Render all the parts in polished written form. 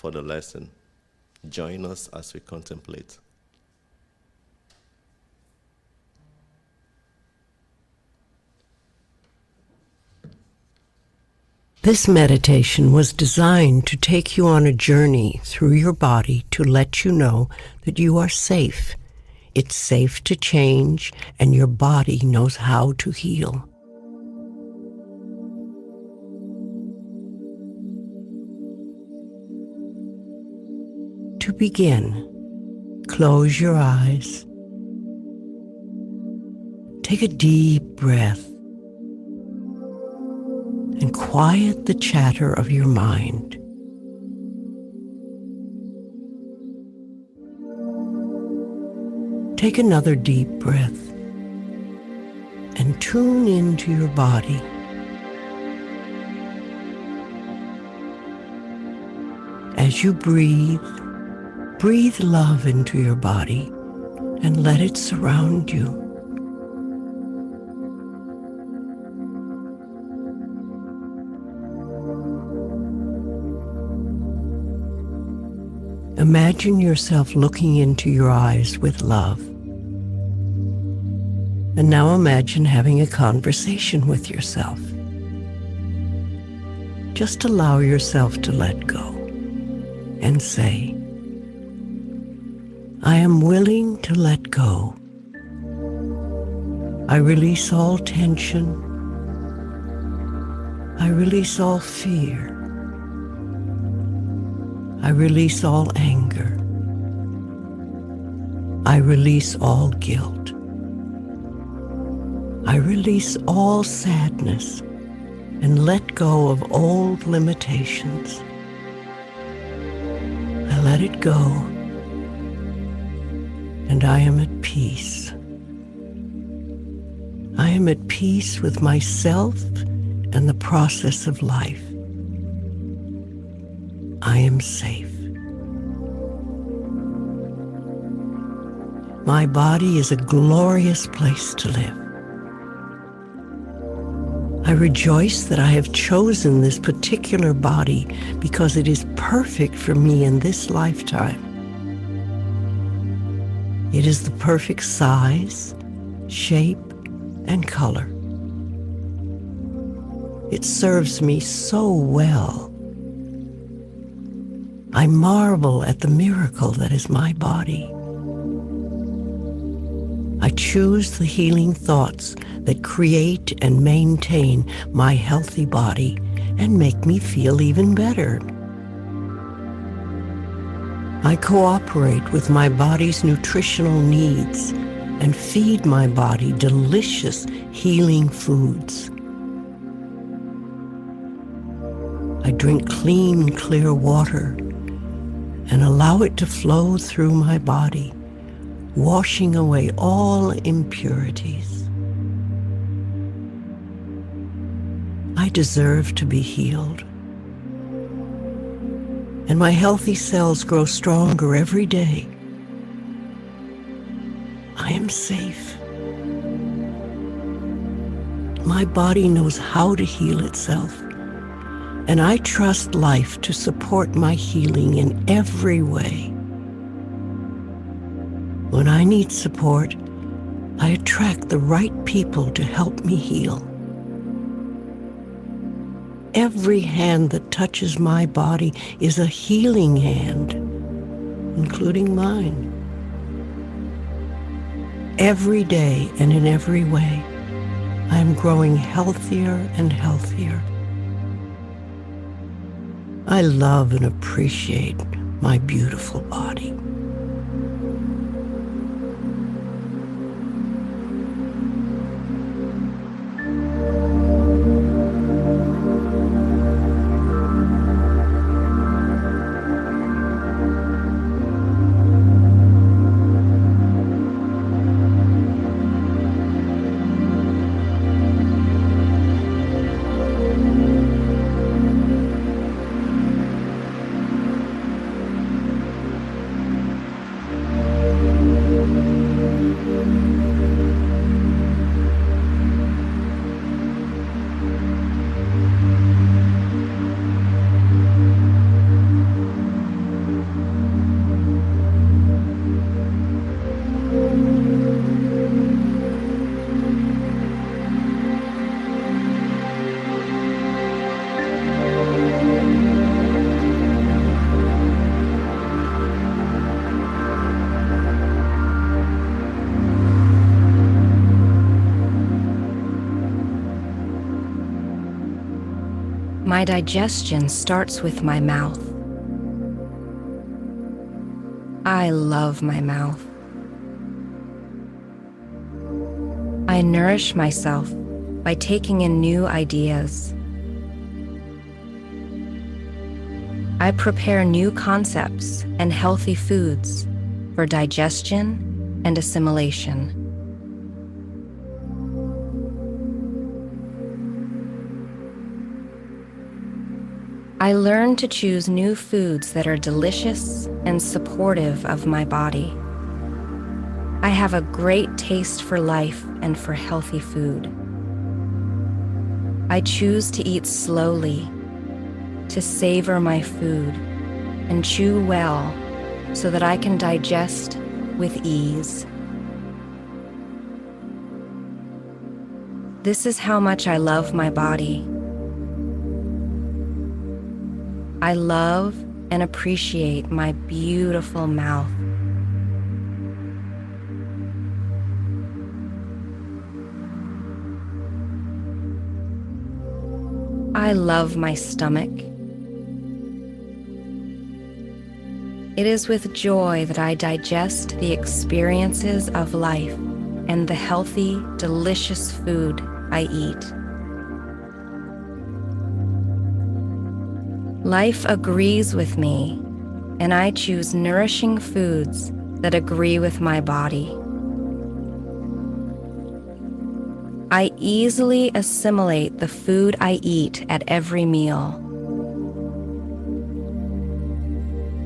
for the lesson. Join us as we contemplate. This meditation was designed to take you on a journey through your body to let you know that you are safe. It's safe to change, and your body knows how to heal. To begin, close your eyes. Take a deep breath and quiet the chatter of your mind. Take another deep breath and tune into your body. As you breathe, breathe love into your body and let it surround you. Imagine yourself looking into your eyes with love. And now imagine having a conversation with yourself. Just allow yourself to let go and say, I am willing to let go. I release all tension. I release all fear. I release all anger. I release all guilt. I release all sadness and let go of old limitations. I let it go, and I am at peace. I am at peace with myself and the process of life. I am safe. My body is a glorious place to live. I rejoice that I have chosen this particular body because it is perfect for me in this lifetime. It is the perfect size, shape, and color. It serves me so well. I marvel at the miracle that is my body. I choose the healing thoughts that create and maintain my healthy body and make me feel even better. I cooperate with my body's nutritional needs and feed my body delicious healing foods. I drink clean, clear water and allow it to flow through my body, washing away all impurities. I deserve to be healed, and my healthy cells grow stronger every day. I am safe. My body knows how to heal itself, and I trust life to support my healing in every way. When I need support, I attract the right people to help me heal. Every hand that touches my body is a healing hand, including mine. Every day and in every way, I am growing healthier and healthier. I love and appreciate my beautiful body. My digestion starts with my mouth. I love my mouth. I nourish myself by taking in new ideas. I prepare new concepts and healthy foods for digestion and assimilation. I learn to choose new foods that are delicious and supportive of my body. I have a great taste for life and for healthy food. I choose to eat slowly, to savor my food, and chew well so that I can digest with ease. This is how much I love my body. I love and appreciate my beautiful mouth. I love my stomach. It is with joy that I digest the experiences of life and the healthy, delicious food I eat. Life agrees with me, and I choose nourishing foods that agree with my body. I easily assimilate the food I eat at every meal.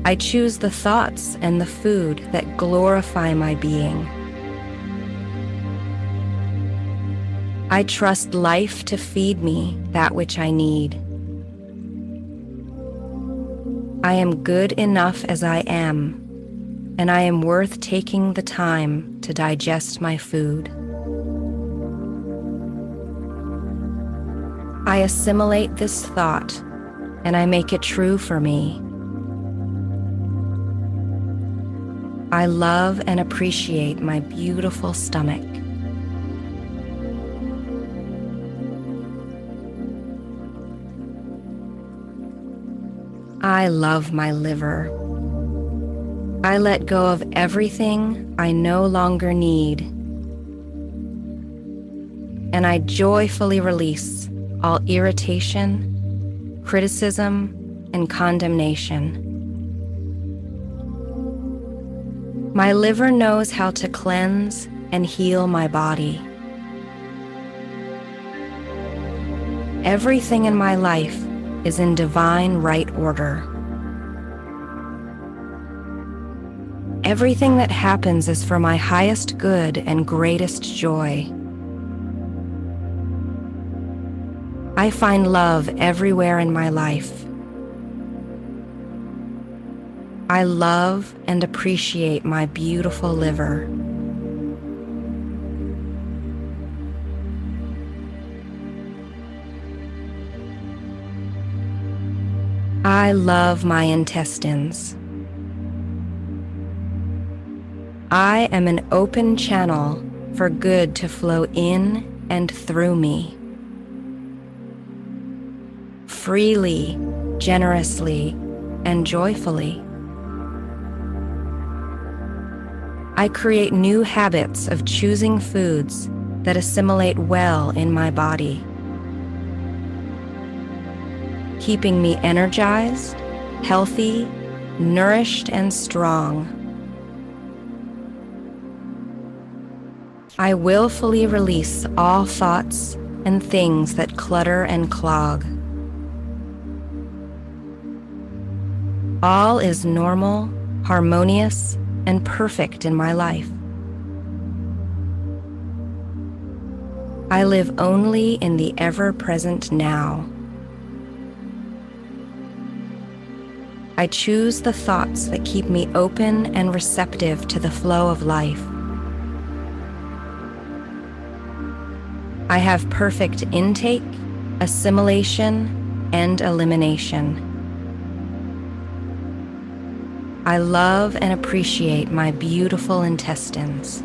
I choose the thoughts and the food that glorify my being. I trust life to feed me that which I need. I am good enough as I am, and I am worth taking the time to digest my food. I assimilate this thought, and I make it true for me. I love and appreciate my beautiful stomach. I love my liver. I let go of everything I no longer need, and I joyfully release all irritation, criticism, and condemnation. My liver knows how to cleanse and heal my body. Everything in my life is in divine right order. Everything that happens is for my highest good and greatest joy. I find love everywhere in my life. I love and appreciate my beautiful liver. I love my intestines. I am an open channel for good to flow in and through me. Freely, generously, and joyfully. I create new habits of choosing foods that assimilate well in my body, keeping me energized, healthy, nourished, and strong. I willfully release all thoughts and things that clutter and clog. All is normal, harmonious, and perfect in my life. I live only in the ever-present now. I choose the thoughts that keep me open and receptive to the flow of life. I have perfect intake, assimilation, and elimination. I love and appreciate my beautiful intestines.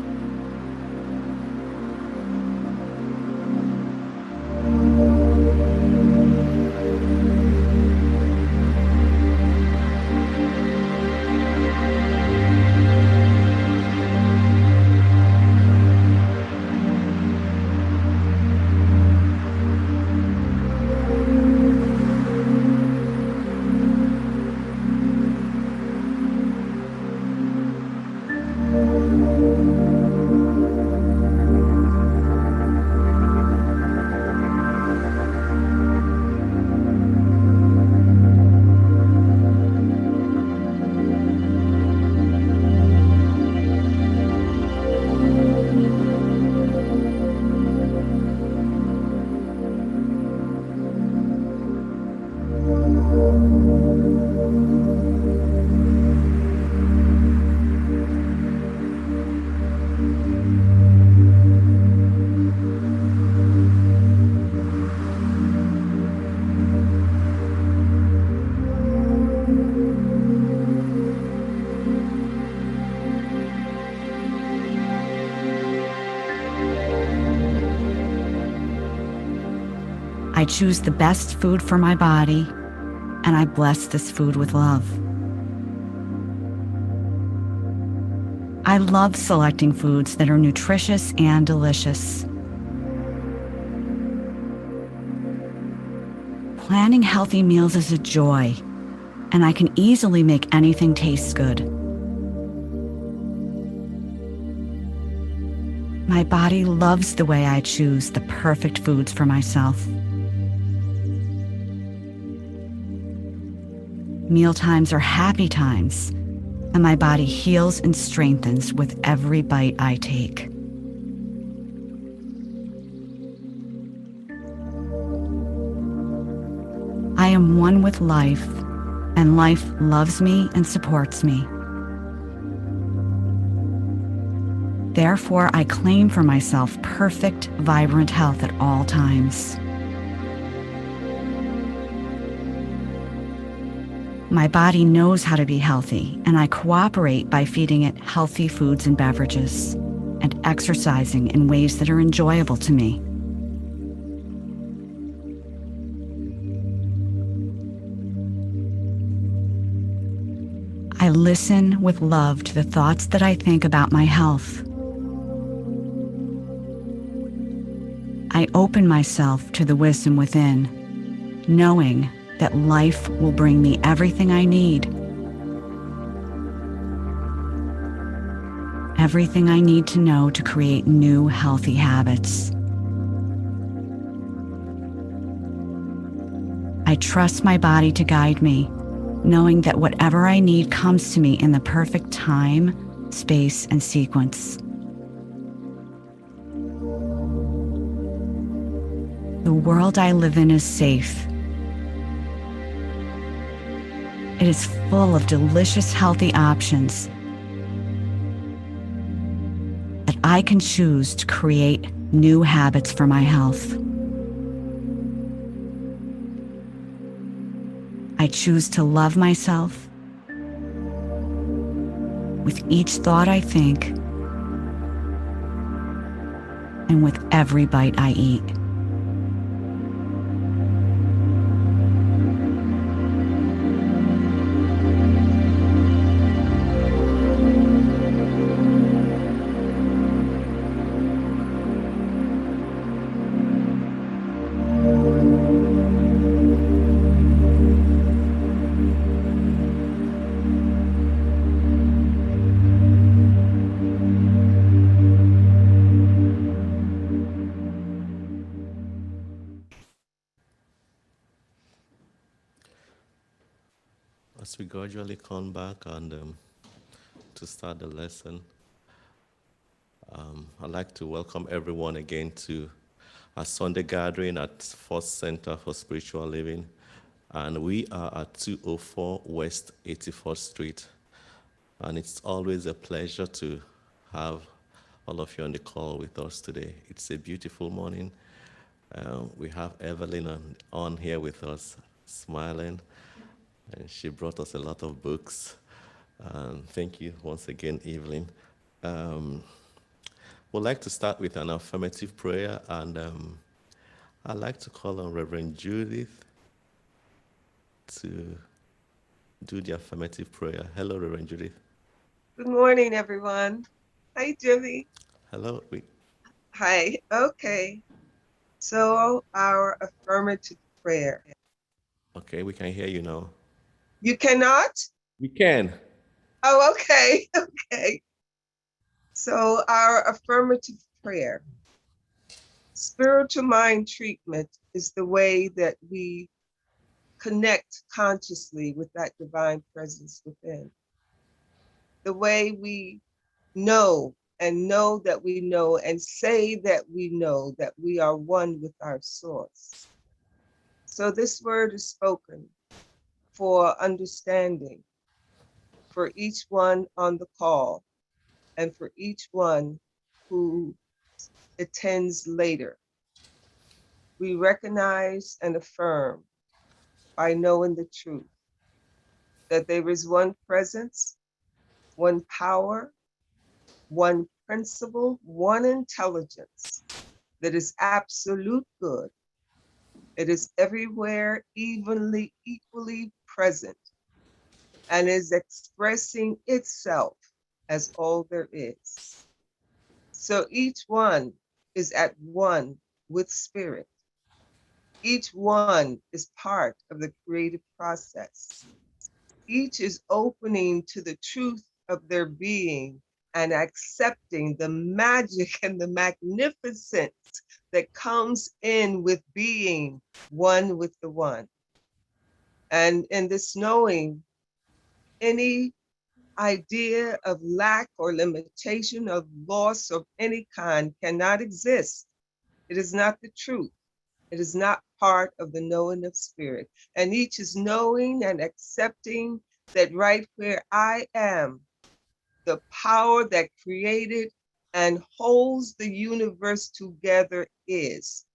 I choose the best food for my body, and I bless this food with love. I love selecting foods that are nutritious and delicious. Planning healthy meals is a joy, and I can easily make anything taste good. My body loves the way I choose the perfect foods for myself. Mealtimes are happy times, and my body heals and strengthens with every bite I take. I am one with life, and life loves me and supports me. Therefore, I claim for myself perfect, vibrant health at all times. My body knows how to be healthy, and I cooperate by feeding it healthy foods and beverages, and exercising in ways that are enjoyable to me. I listen with love to the thoughts that I think about my health. I open myself to the wisdom within, knowing that life will bring me everything I need. Everything I need to know to create new healthy habits. I trust my body to guide me, knowing that whatever I need comes to me in the perfect time, space, and sequence. The world I live in is safe. It is full of delicious, healthy options that I can choose to create new habits for my health. I choose to love myself with each thought I think and with every bite I eat. As we gradually come back and to start the lesson, I'd like to welcome everyone again to our Sunday gathering at First Center for Spiritual Living. And we are at 204 West 84th Street. And it's always a pleasure to have all of you on the call with us today. It's a beautiful morning. We have Evelyn on here with us, smiling. And she brought us a lot of books. Thank you once again, Evelyn. We'd like to start with an affirmative prayer, and I'd like to call on Reverend Judith to do the affirmative prayer. Hello, Reverend Judith. Good morning, everyone. Hi, Jimmy. Hello. Hi. Okay. So our affirmative prayer. Okay, we can hear you now. You cannot? We can. Oh, okay. Okay. So our affirmative prayer. Spiritual mind treatment is the way that we connect consciously with that divine presence within. The way we know and know that we know and say that we are one with our source. So this word is spoken for understanding, for each one on the call, and for each one who attends later. We recognize and affirm by knowing the truth that there is one presence, one power, one principle, one intelligence that is absolute good It is everywhere, equally present, and is expressing itself as all there is. So each one is at one with spirit. Each one is part of the creative process. Each is opening to the truth of their being and accepting the magic and the magnificence that comes in with being one with the one. And in this knowing, any idea of lack or limitation of loss of any kind cannot exist. It is not the truth. It is not part of the knowing of spirit. And each is knowing and accepting that right where I am, the power that created and holds the universe together is.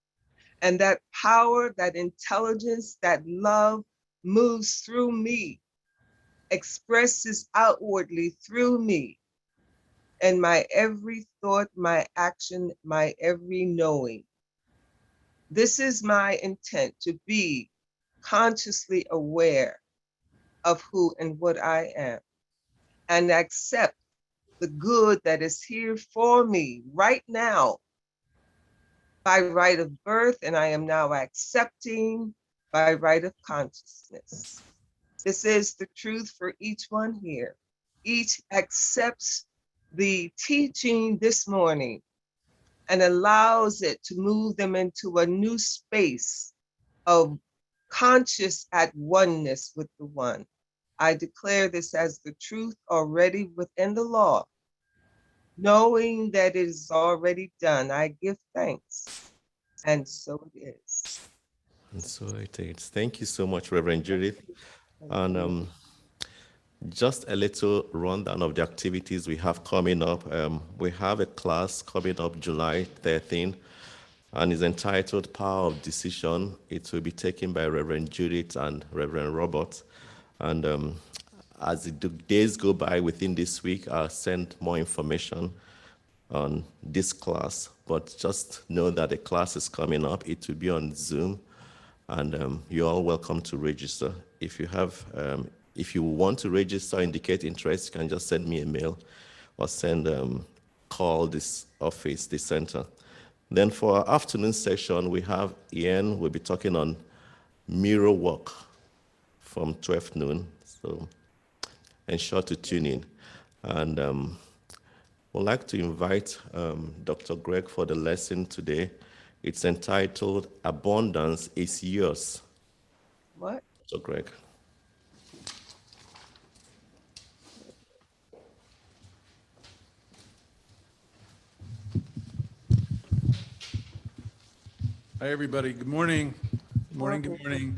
And that power, that intelligence, that love moves through me, expresses outwardly through me, and my every thought, my action, my every knowing. This is my intent, to be consciously aware of who and what I am, and accept the good that is here for me right now by right of birth, and I am now accepting by right of consciousness. This is the truth for each one here. Each accepts the teaching this morning and allows it to move them into a new space of conscious at oneness with the one. I declare this as the truth already within the law. Knowing that it is already done, I give thanks, and so it is. And so it is. Thank you so much, Reverend Judith. And just a little rundown of the activities we have coming up. We have a class coming up July 13, and is entitled Power of Decision. It will be taken by Reverend Judith and Reverend Robert. And as the days go by within this week, I'll send more information on this class. But just know that the class is coming up. It will be on Zoom, and you're all welcome to register. If you want to register, indicate interest, you can just send me a mail or call this office, this center. Then for our afternoon session, we have Ian will be talking on mirror work from 12 noon. So ensure to tune in. And we'd like to invite Dr. Greg for the lesson today. It's entitled Abundance is Yours. What? Dr. Greg. Hi, everybody. Good morning. Good morning. Good morning.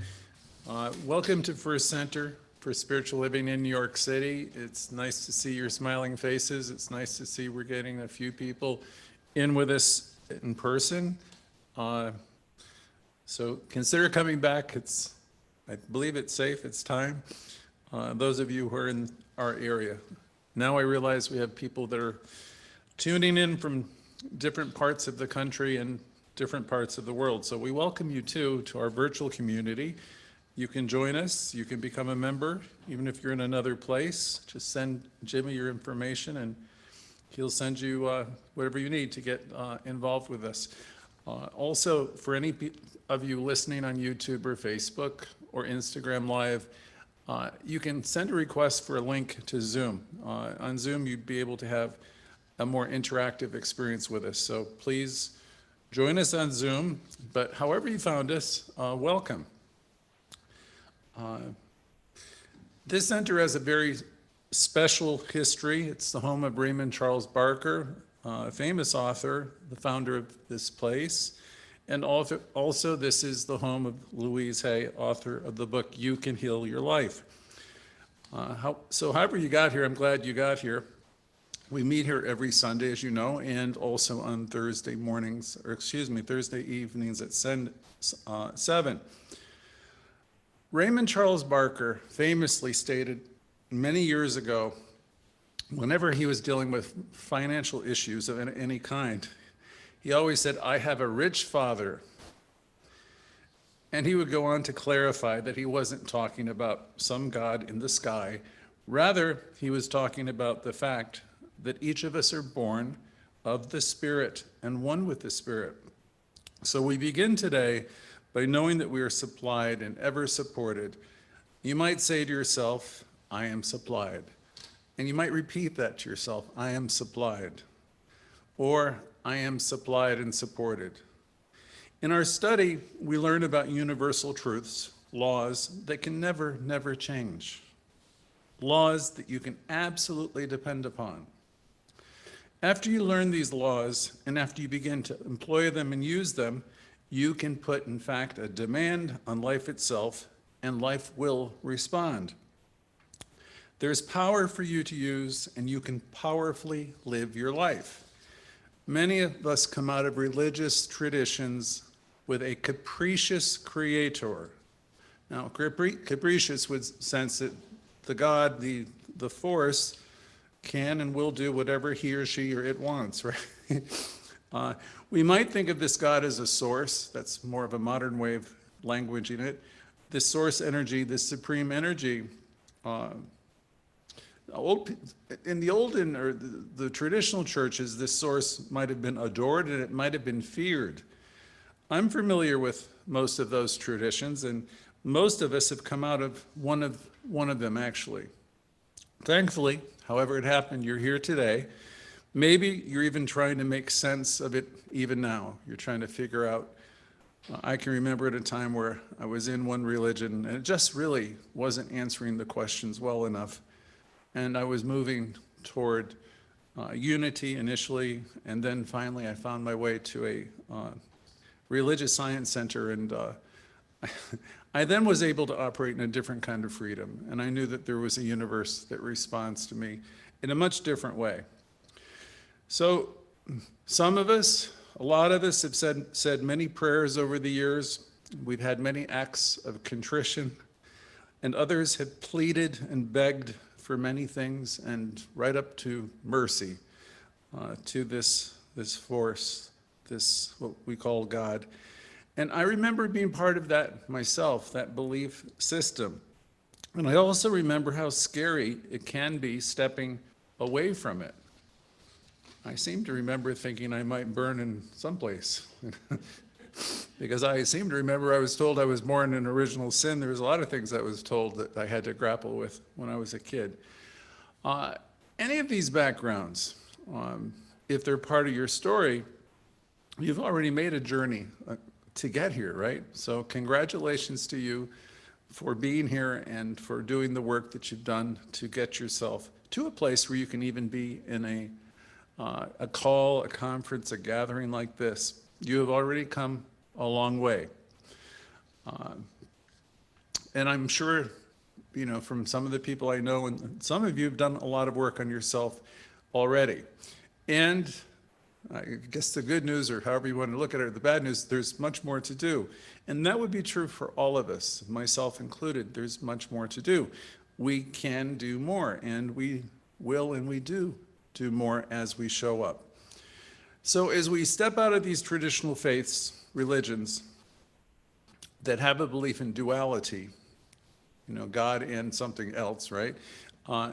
Welcome to First Center for Spiritual Living in New York City. It's nice to see your smiling faces. It's nice to see we're getting a few people in with us in person. So consider coming back. I believe it's safe. It's time. Those of you who are in our area. Now I realize we have people that are tuning in from different parts of the country and different parts of the world. So we welcome you too to our virtual community. You can join us, you can become a member, even if you're in another place. Just send Jimmy your information and he'll send you whatever you need to get involved with us. Also, for any of you listening on YouTube or Facebook or Instagram Live, you can send a request for a link to Zoom. On Zoom, you'd be able to have a more interactive experience with us. So please join us on Zoom, but however you found us, welcome. This center has a very special history. It's the home of Raymond Charles Barker, a famous author, the founder of this place. And also this is the home of Louise, author of the book, You Can Heal Your Life. So however you got here, I'm glad you got here. We meet here every Sunday, as you know, and also on Thursday evenings at 7. Raymond Charles Barker famously stated many years ago, whenever he was dealing with financial issues of any kind, he always said, I have a rich father And he would go on to clarify that he wasn't talking about some God in the sky. Rather, he was talking about the fact that each of us are born of the Spirit and one with the Spirit. So we begin today by knowing that we are supplied and ever supported. You might say to yourself, I am supplied. And you might repeat that to yourself, I am supplied. Or I am supplied and supported. In our study, we learn about universal truths, laws that can never change. Laws that you can absolutely depend upon. After you learn these laws, and after you begin to employ them and use them, you can put, in fact, a demand on life itself, and life will respond. There's power for you to use, and you can powerfully live your life. Many of us come out of religious traditions with a capricious creator. Now, capricious would sense that the God, the force, can and will do whatever he or she or it wants, right? We might think of this God as a source. That's more of a modern way of languaging it. This source energy, this supreme energy, in the traditional churches, this source might have been adored and it might have been feared. I'm familiar with most of those traditions, and most of us have come out of one of them, actually. Thankfully, however it happened, you're here today. Maybe you're even trying to make sense of it even now. You're trying to figure out. I can remember at a time where I was in one religion, and it just really wasn't answering the questions well enough. And I was moving toward unity initially, and then finally I found my way to a religious science center, and I then was able to operate in a different kind of freedom, and I knew that there was a universe that responds to me in a much different way. So some of us, a lot of us have said many prayers over the years. We've had many acts of contrition, and others have pleaded and begged for many things, and right up to mercy to this force, this what we call God. And I remember being part of that myself, that belief system. And I also remember how scary it can be stepping away from it. I seem to remember thinking I might burn in someplace. Because I seem to remember I was told I was born in original sin. There was a lot of things I was told that I had to grapple with when I was a kid. Any of these backgrounds, if they're part of your story, you've already made a journey to get here, right? So congratulations to you for being here and for doing the work that you've done to get yourself to a place where you can even be in a call, a conference, a gathering like this. You have already come a long way. And I'm sure, from some of the people I know, and some of you have done a lot of work on yourself already. And I guess the good news, or however you want to look at it, or the bad news, there's much more to do. And that would be true for all of us, myself included. There's much more to do. We can do more, and we will and we do more as we show up. So as we step out of these traditional faiths, religions, that have a belief in duality, God and something else, right?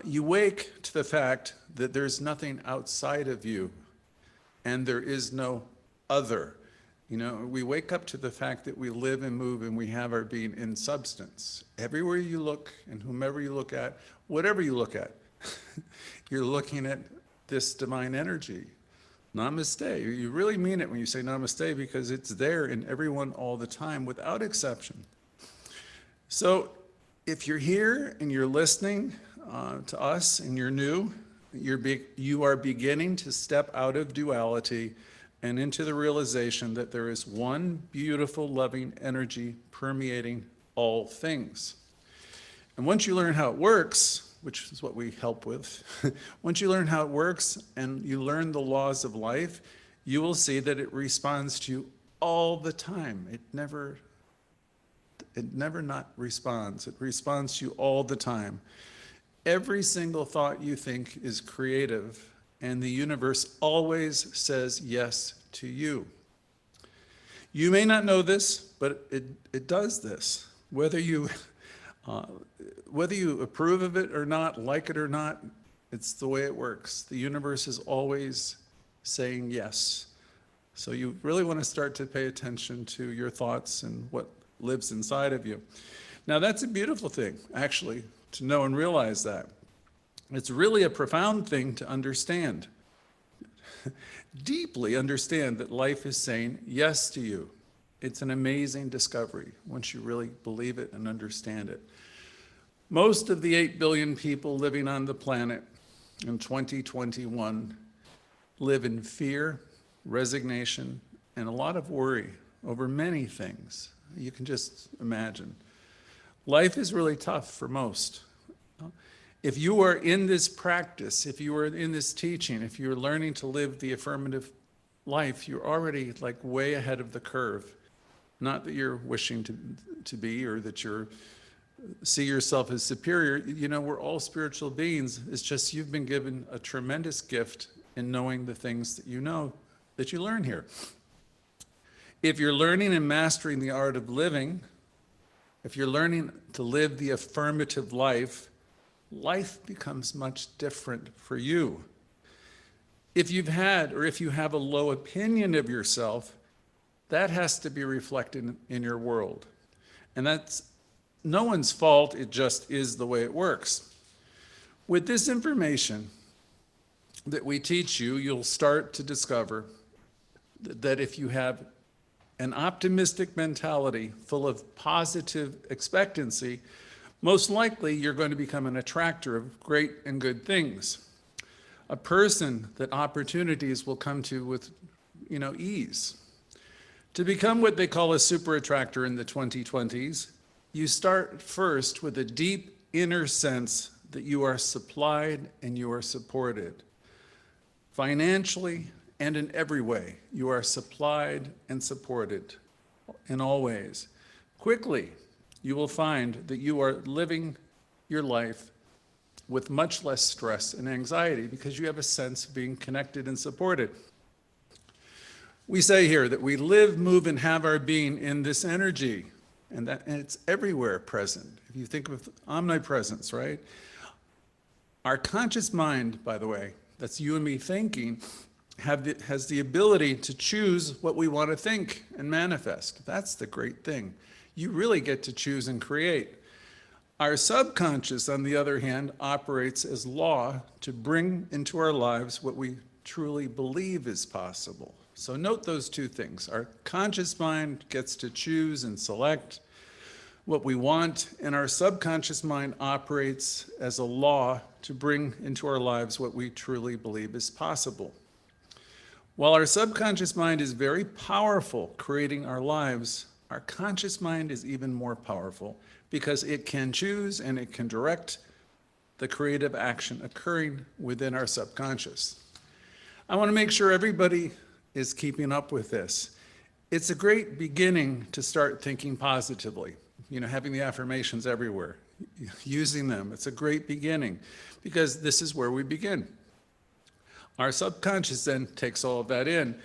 You wake to the fact that there's nothing outside of you, and there is no other. We wake up to the fact that we live and move and we have our being in substance. Everywhere you look and whomever you look at, whatever you look at, you're looking at this divine energy. Namaste. You really mean it when you say namaste, because it's there in everyone all the time without exception. So if you're here and you're listening to us and you're new, you are beginning to step out of duality and into the realization that there is one beautiful, loving energy permeating all things. And once you learn how it works, which is what we help with, once you learn how it works and you learn the laws of life, you will see that it responds to you all the time. It never not responds. It responds to you all the time. Every single thought you think is creative, and the universe always says yes to you. You may not know this, but it does this. Whether you approve of it or not, like it or not, it's the way it works. The universe is always saying yes. So you really want to start to pay attention to your thoughts and what lives inside of you. Now that's a beautiful thing, actually, to know and realize that. It's really a profound thing to understand. Deeply understand that life is saying yes to you. It's an amazing discovery once you really believe it and understand it. Most of the 8 billion people living on the planet in 2021 live in fear, resignation, and a lot of worry over many things. You can just imagine. Life is really tough for most. If you are in this practice, if you are in this teaching, if you're learning to live the affirmative life, you're already like way ahead of the curve. Not that you're wishing to be, or that you're see yourself as superior. You know, we're all spiritual beings. It's just you've been given a tremendous gift in knowing the things that you know, that you learn here. If you're learning and mastering the art of living, if you're learning to live the affirmative life, life becomes much different for you. If you've had, or if you have a low opinion of yourself, that has to be reflected in your world. And that's no one's fault, it just is the way it works. With this information that we teach you, you'll start to discover that if you have an optimistic mentality full of positive expectancy, most likely you're going to become an attractor of great and good things. A person that opportunities will come to with, ease. To become what they call a super attractor in the 2020s, you start first with a deep inner sense that you are supplied and you are supported. Financially and in every way, you are supplied and supported in all ways. Quickly, you will find that you are living your life with much less stress and anxiety because you have a sense of being connected and supported. We say here that we live, move, and have our being in this energy, and it's everywhere present. If you think of omnipresence, right? Our conscious mind, by the way, that's you and me thinking, has the ability to choose what we want to think and manifest. That's the great thing. You really get to choose and create. Our subconscious, on the other hand, operates as law to bring into our lives what we truly believe is possible. So note those two things. Our conscious mind gets to choose and select what we want, and our subconscious mind operates as a law to bring into our lives what we truly believe is possible. While our subconscious mind is very powerful creating our lives, our conscious mind is even more powerful because it can choose and it can direct the creative action occurring within our subconscious. I want to make sure everybody is keeping up with this. It's a great beginning to start thinking positively, having the affirmations everywhere, using them. It's a great beginning because this is where we begin. Our subconscious then takes all of that in.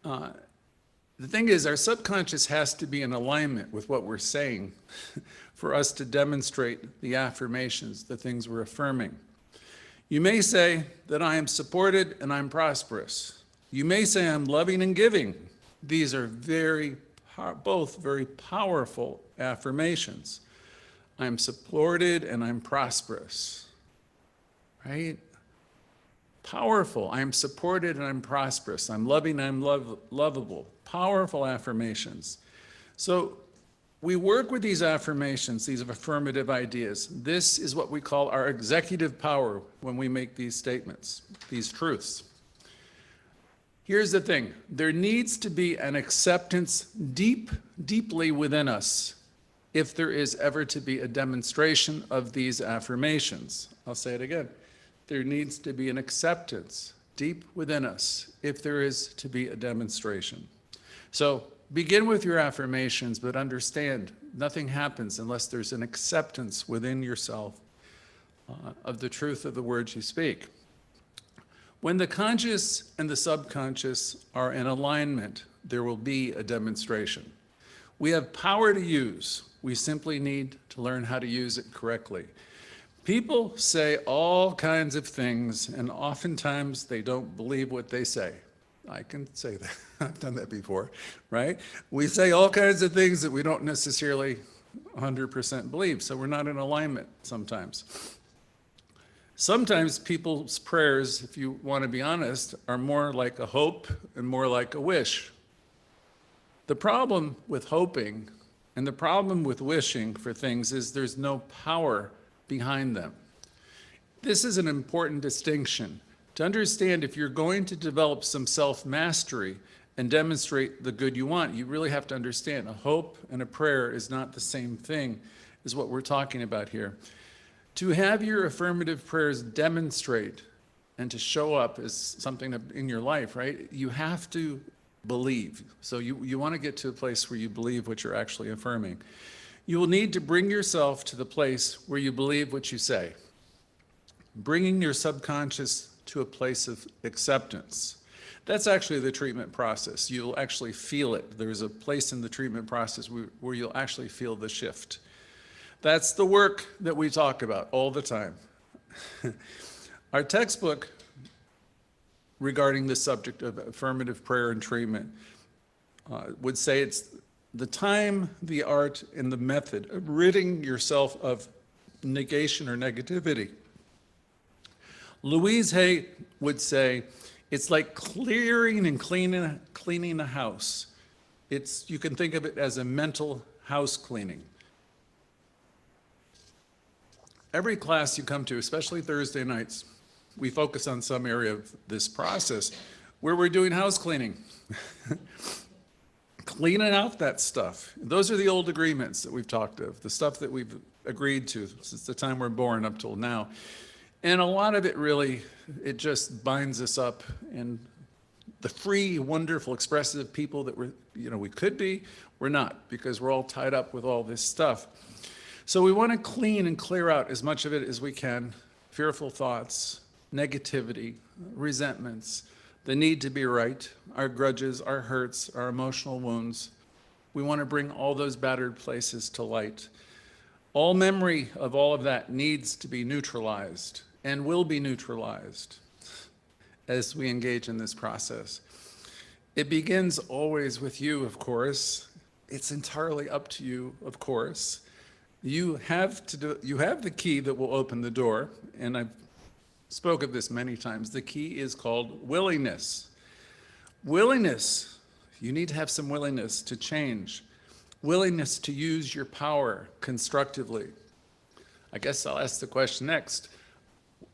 The thing is, our subconscious has to be in alignment with what we're saying for us to demonstrate the affirmations, the things we're affirming. You may say that I am supported and I'm prosperous. You may say I'm loving and giving. These are both very powerful affirmations. I'm supported and I'm prosperous, right? Powerful. I'm supported and I'm prosperous. I'm loving and I'm lovable. Powerful affirmations. So we work with these affirmations, these affirmative ideas. This is what we call our executive power when we make these statements, these truths. Here's the thing. There needs to be an acceptance deeply within us if there is ever to be a demonstration of these affirmations. I'll say it again. There needs to be an acceptance deep within us if there is to be a demonstration. So begin with your affirmations, but understand nothing happens unless there's an acceptance within yourself of the truth of the words you speak. When the conscious and the subconscious are in alignment, there will be a demonstration. We have power to use. We simply need to learn how to use it correctly. People say all kinds of things, and oftentimes they don't believe what they say. I can say that. I've done that before, right? We say all kinds of things that we don't necessarily 100% believe, so we're not in alignment sometimes. Sometimes people's prayers, if you want to be honest, are more like a hope and more like a wish. The problem with hoping and the problem with wishing for things is there's no power behind them. This is an important distinction. To understand, if you're going to develop some self-mastery and demonstrate the good you want, you really have to understand a hope and a prayer is not the same thing as what we're talking about here. To have your affirmative prayers demonstrate and to show up as something in your life, right? You have to believe. So you want to get to a place where you believe what you're actually affirming. You will need to bring yourself to the place where you believe what you say. Bringing your subconscious to a place of acceptance. That's actually the treatment process. You'll actually feel it. There's a place in the treatment process where you'll actually feel the shift. That's the work that we talk about all the time. Our textbook regarding the subject of affirmative prayer and treatment would say it's the time, the art, and the method of ridding yourself of negation or negativity. Louise Hay would say it's like clearing and cleaning a house. You can think of it as a mental house cleaning. Every class you come to, especially Thursday nights, we focus on some area of this process where we're doing house cleaning. Cleaning out that stuff. Those are the old agreements that we've talked of, the stuff that we've agreed to since the time we're born up till now. And a lot of it really, it just binds us up in the free, wonderful, expressive people that we could be, we're not, because we're all tied up with all this stuff. So we want to clean and clear out as much of it as we can, fearful thoughts, negativity, resentments, the need to be right, our grudges, our hurts, our emotional wounds. We want to bring all those battered places to light. All memory of all of that needs to be neutralized and will be neutralized as we engage in this process. It begins always with you, of course. It's entirely up to you, of course. You have the key that will open the door, and I've spoke of this many times. The key is called willingness. Willingness. You need to have some willingness to change. Willingness to use your power constructively. I guess I'll ask the question next.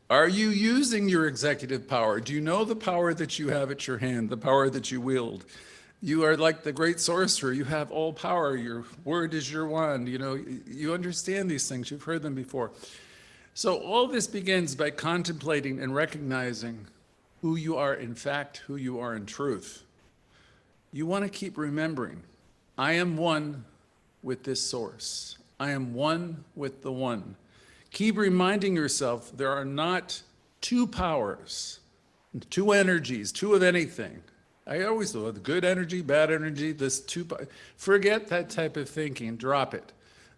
Are you using your executive power? Do you know the power that you have at your hand, the power that you wield? You are like the great sorcerer. You have all power. Your word is your wand. You understand these things. You've heard them before. So all this begins by contemplating and recognizing who you are in fact, who you are in truth. You want to keep remembering, I am one with this source. I am one with the one. Keep reminding yourself there are not two powers, two energies, two of anything. I always thought good energy, bad energy, forget that type of thinking, drop it.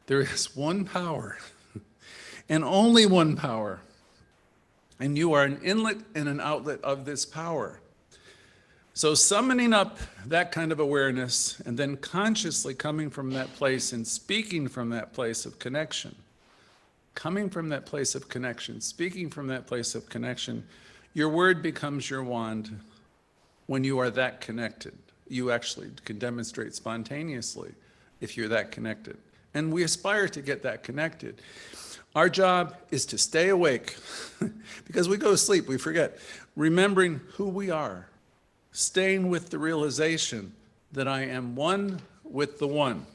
There is one power and only one power. And you are an inlet and an outlet of this power. So summoning up that kind of awareness and then consciously coming from that place and speaking from that place of connection, coming from that place of connection, speaking from that place of connection, your word becomes your wand. When you are that connected, you actually can demonstrate spontaneously if you're that connected. And we aspire to get that connected. Our job is to stay awake because we go to sleep, we forget. Remembering who we are, staying with the realization that I am one with the one.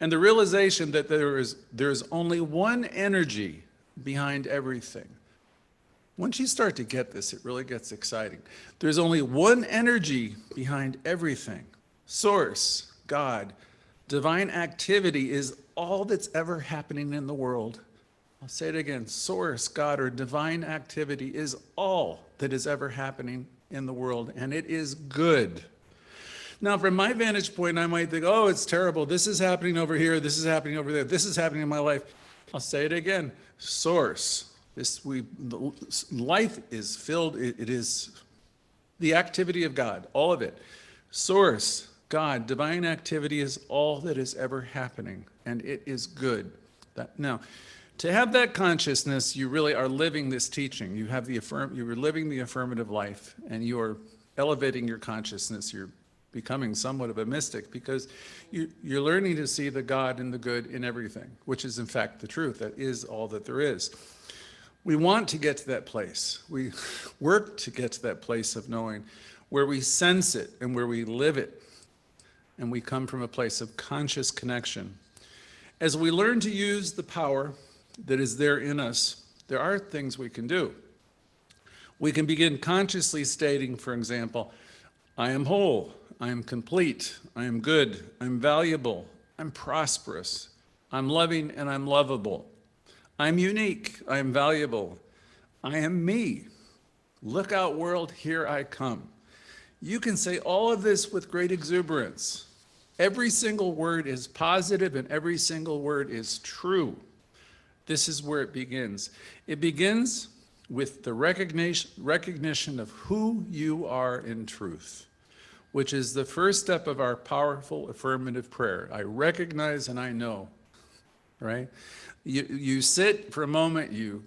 And the realization that there's only one energy behind everything. Once you start to get this, it really gets exciting. There's only one energy behind everything. Source, God, divine activity is all that's ever happening in the world. I'll say it again. Source, God, or divine activity is all that is ever happening in the world, and it is good. Now, from my vantage point, I might think, oh, it's terrible. This is happening over here. This is happening over there. This is happening in my life. I'll say it again. Source. Life is filled. It is the activity of God, all of it. Source, God, divine activity is all that is ever happening, and it is good. Now, to have that consciousness, you really are living this teaching. You are living the affirmative life, and you are elevating your consciousness. You're becoming somewhat of a mystic because you're learning to see the God and the good in everything, which is in fact the truth. That is all that there is. We want to get to that place. We work to get to that place of knowing where we sense it and where we live it. And we come from a place of conscious connection. As we learn to use the power that is there in us, there are things we can do. We can begin consciously stating, for example, I am whole, I am complete, I am good, I'm valuable, I'm prosperous, I'm loving and I'm lovable. I'm unique, I am valuable, I am me. Look out world, here I come. You can say all of this with great exuberance. Every single word is positive and every single word is true. This is where it begins. It begins with the recognition of who you are in truth, which is the first step of our powerful affirmative prayer. I recognize and I know, right? You sit for a moment, you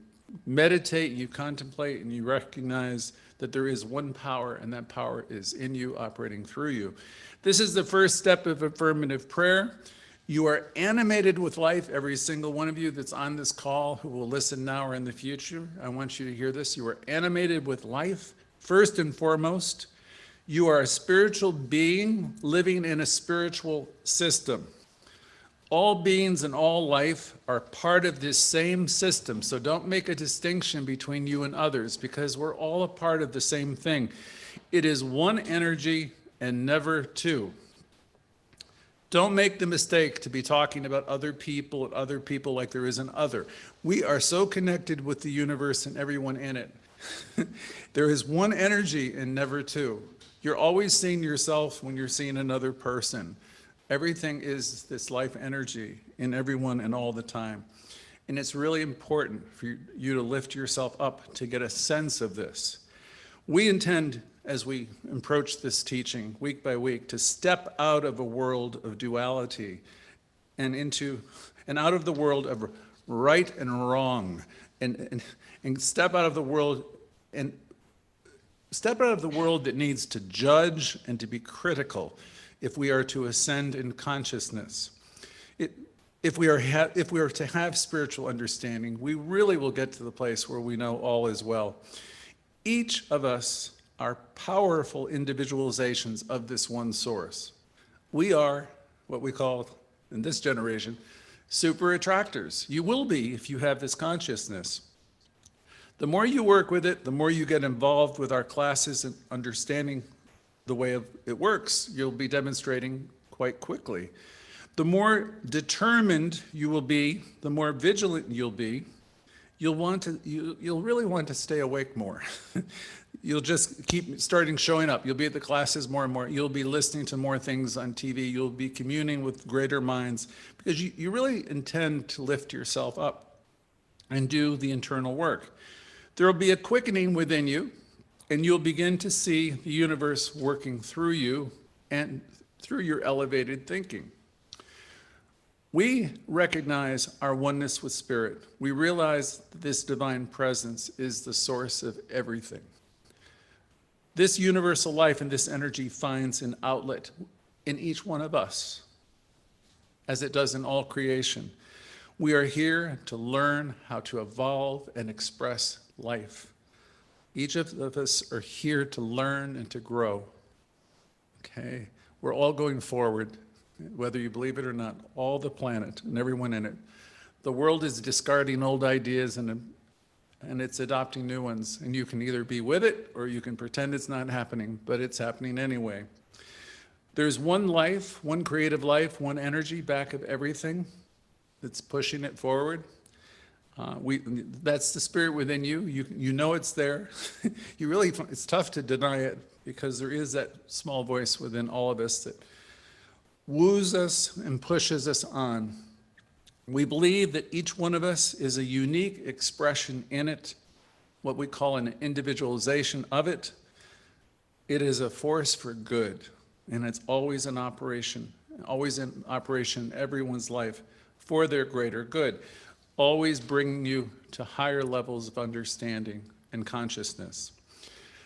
meditate, you contemplate, and you recognize that there is one power, and that power is in you, operating through you. This is the first step of affirmative prayer. You are animated with life, every single one of you that's on this call who will listen now or in the future. I want you to hear this. You are animated with life, first and foremost. You are a spiritual being living in a spiritual system. All beings and all life are part of this same system, so don't make a distinction between you and others because we're all a part of the same thing. It is one energy and never two. Don't make the mistake to be talking about other people like there is an other. We are so connected with the universe and everyone in it. There is one energy and never two. You're always seeing yourself when you're seeing another person. Everything is this life energy in everyone and all the time. And it's really important for you to lift yourself up to get a sense of this. We intend, as we approach this teaching week by week, to step out of a world of duality and out of the world of right and wrong, and step out of the world that needs to judge and to be critical if we are to ascend in consciousness. If we are to have spiritual understanding, we really will get to the place where we know all is well. Each of us are powerful individualizations of this one source. We are what we call, in this generation, super attractors. You will be if you have this consciousness. The more you work with it, the more you get involved with our classes and understanding the way it works, you'll be demonstrating quite quickly. The more determined you will be, the more vigilant you'll be. You'll really want to stay awake more. You'll just keep showing up. You'll be at the classes more and more. You'll be listening to more things on TV. You'll be communing with greater minds because you really intend to lift yourself up and do the internal work. There will be a quickening within you, and you'll begin to see the universe working through you and through your elevated thinking. We recognize our oneness with Spirit. We realize that this divine presence is the source of everything. This universal life and this energy finds an outlet in each one of us, as it does in all creation. We are here to learn how to evolve and express life. Each of us are here to learn and to grow. Okay? We're all going forward, whether you believe it or not, all the planet and everyone in it. The world is discarding old ideas and it's adopting new ones. And you can either be with it or you can pretend it's not happening, but it's happening anyway. There's one life, one creative life, one energy back of everything that's pushing it forward. That's the spirit within you. You know it's there. It's tough to deny it, because there is that small voice within all of us that woos us and pushes us on. We believe that each one of us is a unique expression in it, what we call an individualization of it. It is a force for good, and it's always in operation in everyone's life for their greater good, always bringing you to higher levels of understanding and consciousness.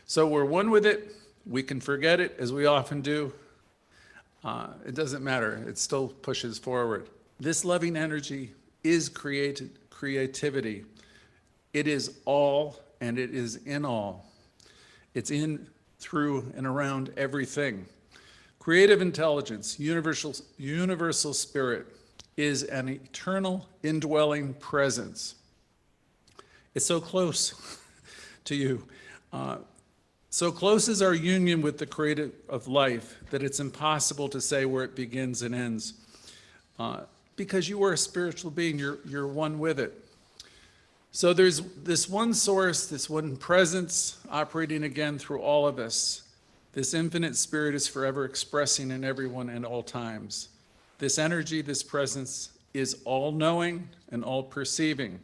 So we're one with it. We can forget it, as we often do. It doesn't matter. It still pushes forward. This loving energy is creativity. It is all, and it is in all. It's in, through, and around everything. Creative intelligence, universal spirit, is an eternal indwelling presence. It's so close to you. So close is our union with the creator of life that it's impossible to say where it begins and ends. Because you are a spiritual being, you're one with it. So there's this one source, this one presence operating again through all of us. This infinite spirit is forever expressing in everyone at all times. This energy, this presence is all-knowing and all-perceiving.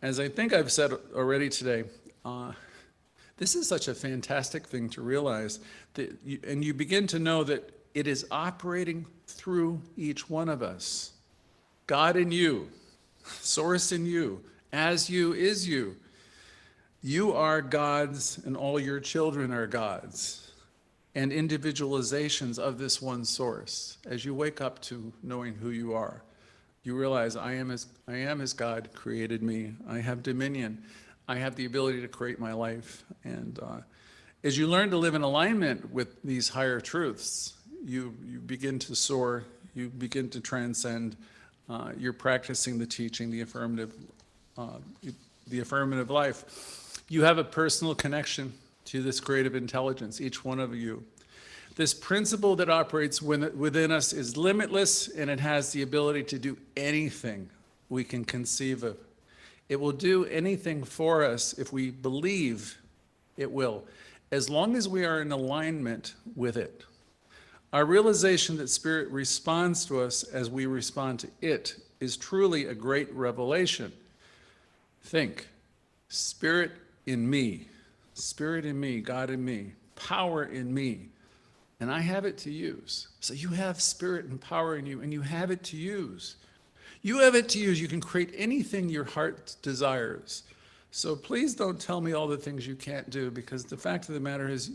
As I think I've said already today, this is such a fantastic thing to realize, that you begin to know that it is operating through each one of us. God in you, source in you, as you is you. You are God's, and all your children are God's, and individualizations of this one source. As you wake up to knowing who you are, you realize I am as God created me. I have dominion. I have the ability to create my life. And as you learn to live in alignment with these higher truths, you begin to soar, you begin to transcend. You're practicing the teaching, the affirmative life. You have a personal connection to this creative intelligence, each one of you. This principle that operates within us is limitless, and it has the ability to do anything we can conceive of. It will do anything for us if we believe it will, as long as we are in alignment with it. Our realization that Spirit responds to us as we respond to it is truly a great revelation. Think, Spirit in me, God in me, power in me, and I have it to use. So you have Spirit and power in you, and you have it to use. You have it to use. You can create anything your heart desires. So please don't tell me all the things you can't do, because the fact of the matter is,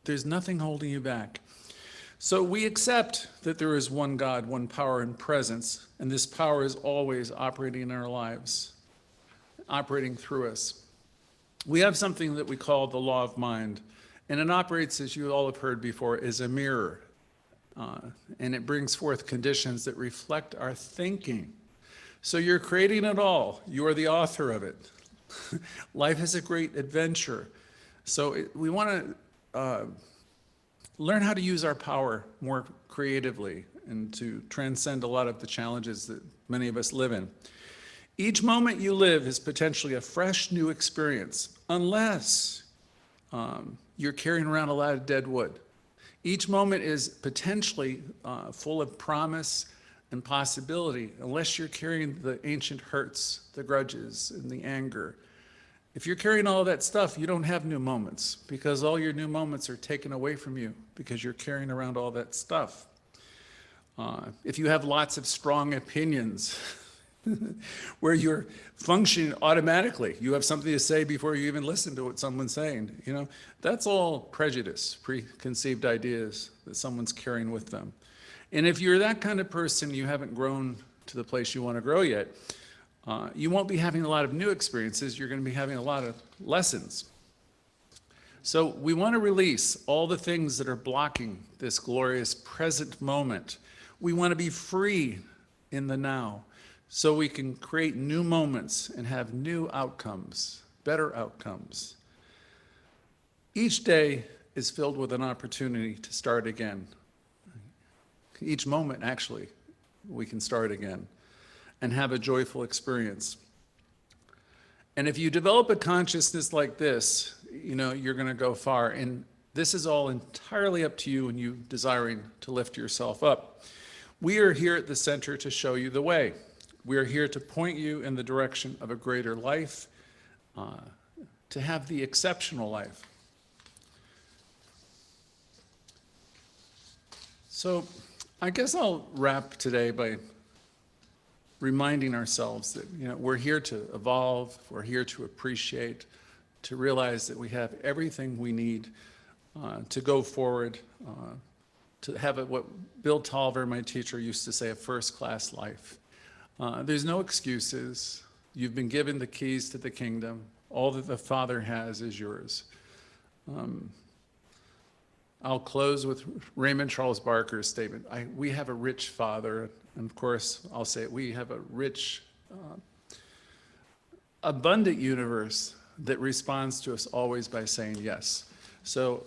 there's nothing holding you back. So we accept that there is one God, one power and presence, and this power is always operating in our lives, operating through us. We have something that we call the law of mind, and it operates, as you all have heard before, as a mirror. And it brings forth conditions that reflect our thinking. So you're creating it all. You are the author of it. Life is a great adventure. So we want to learn how to use our power more creatively and to transcend a lot of the challenges that many of us live in. Each moment you live is potentially a fresh new experience, unless you're carrying around a lot of dead wood. Each moment is potentially full of promise and possibility, unless you're carrying the ancient hurts, the grudges, and the anger. If you're carrying all that stuff, you don't have new moments, because all your new moments are taken away from you because you're carrying around all that stuff. If you have lots of strong opinions, where you're functioning automatically, you have something to say before you even listen to what someone's saying, that's all prejudice, preconceived ideas that someone's carrying with them. And if you're that kind of person, you haven't grown to the place you want to grow yet, you won't be having a lot of new experiences, you're going to be having a lot of lessons. So we want to release all the things that are blocking this glorious present moment. We want to be free in the now, so we can create new moments and have new outcomes, better outcomes. Each day is filled with an opportunity to start again. Each moment, actually, we can start again and have a joyful experience. And if you develop a consciousness like this, you're going to go far. And this is all entirely up to you and you desiring to lift yourself up. We are here at the center to show you the way. We are here to point you in the direction of a greater life, to have the exceptional life. So I guess I'll wrap today by reminding ourselves that we're here to evolve, we're here to appreciate, to realize that we have everything we need to go forward, to have what Bill Tolliver, my teacher, used to say, a first-class life. There's no excuses. You've been given the keys to the kingdom. All that the Father has is yours. I'll close with Raymond Charles Barker's statement. We have a rich Father, and of course, I'll say it, we have a rich, abundant universe that responds to us always by saying yes. So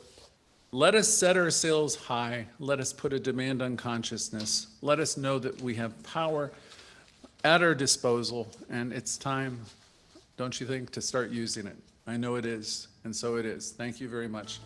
let us set our sails high. Let us put a demand on consciousness. Let us know that we have power at our disposal, and it's time, don't you think, to start using it? I know it is, and so it is. Thank you very much.